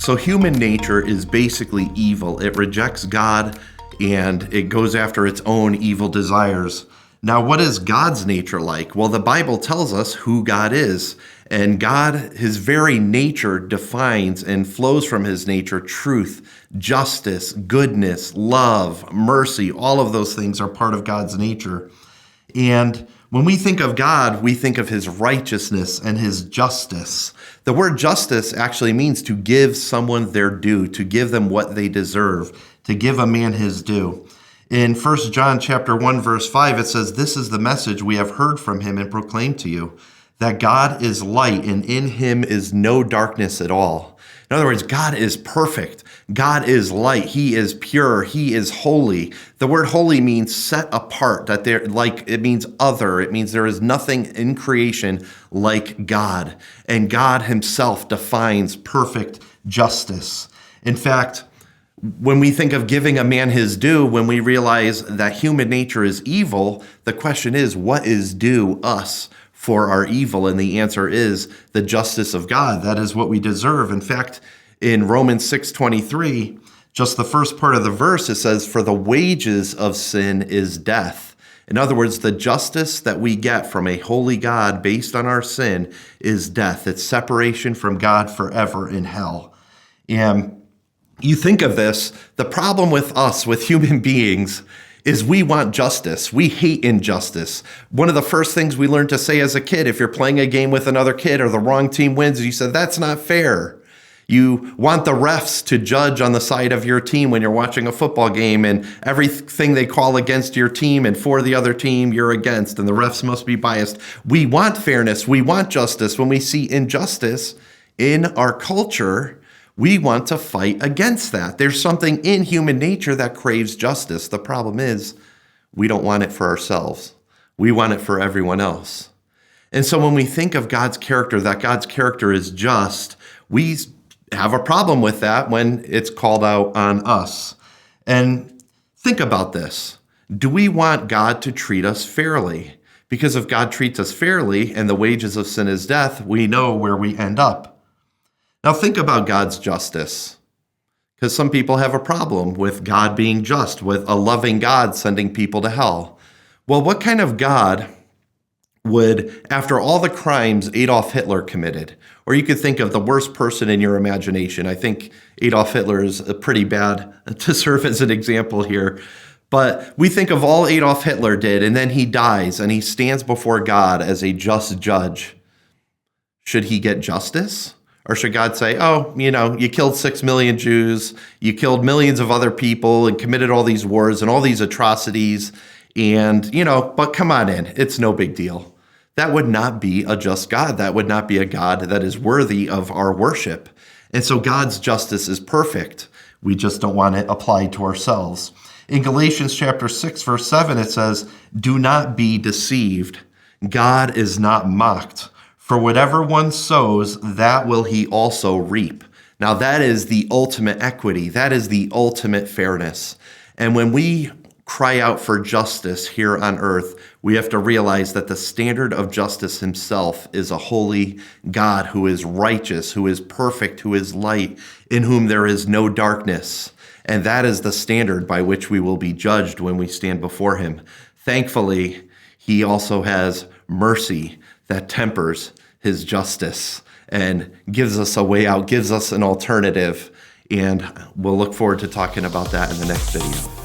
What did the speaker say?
So human nature is basically evil. It rejects God and it goes after its own evil desires. Now, what is God's nature like? Well, the Bible tells us who God is. And God, his very nature defines and flows from his nature truth, justice, goodness, love, mercy. All of those things are part of God's nature. And when we think of God, we think of his righteousness and his justice. The word justice actually means to give someone their due, to give them what they deserve, to give a man his due. In 1 John chapter 1, verse 5, it says, "This is the message we have heard from him and proclaimed to you, that God is light and in him is no darkness at all." In other words, God is perfect. God is light. He is pure. He is holy. The word holy means set apart, it means other. It means there is nothing in creation like God. And God himself defines perfect justice. In fact, when we think of giving a man his due, when we realize that human nature is evil, the question is, what is due us for our evil? And the answer is the justice of God. That is what we deserve. In fact, in Romans 6:23, just the first part of the verse, it says, "For the wages of sin is death." In other words, the justice that we get from a holy God based on our sin is death. It's separation from God forever in hell. And you think of this, the problem with us, with human beings, is we want justice. We hate injustice. One of the first things we learned to say as a kid, if you're playing a game with another kid or the wrong team wins, you said, "That's not fair." You want the refs to judge on the side of your team when you're watching a football game, and everything they call against your team and for the other team you're against, and the refs must be biased. We want fairness. We want justice. When we see injustice in our culture, we want to fight against that. There's something in human nature that craves justice. The problem is we don't want it for ourselves. We want it for everyone else. And so when we think of God's character, that God's character is just, we have a problem with that when it's called out on us. And think about this. Do we want God to treat us fairly? Because if God treats us fairly and the wages of sin is death, we know where we end up. Now think about God's justice, because some people have a problem with God being just, with a loving God sending people to hell. Well, what kind of God would, after all the crimes Adolf Hitler committed, or you could think of the worst person in your imagination. I think Adolf Hitler is pretty bad to serve as an example here. But we think of all Adolf Hitler did, and then he dies, and he stands before God as a just judge. Should he get justice? Or should God say, "Oh, you killed 6 million Jews, you killed millions of other people and committed all these wars and all these atrocities, and, but come on in, it's no big deal." That would not be a just God. That would not be a God that is worthy of our worship. And so God's justice is perfect. We just don't want it applied to ourselves. In Galatians chapter 6, verse 7, it says, "Do not be deceived. God is not mocked. For whatever one sows, that will he also reap." Now that is the ultimate equity. That is the ultimate fairness. And when we cry out for justice here on earth, we have to realize that the standard of justice himself is a holy God who is righteous, who is perfect, who is light, in whom there is no darkness. And that is the standard by which we will be judged when we stand before him. Thankfully, he also has mercy that tempers his justice and gives us a way out, gives us an alternative. And we'll look forward to talking about that in the next video.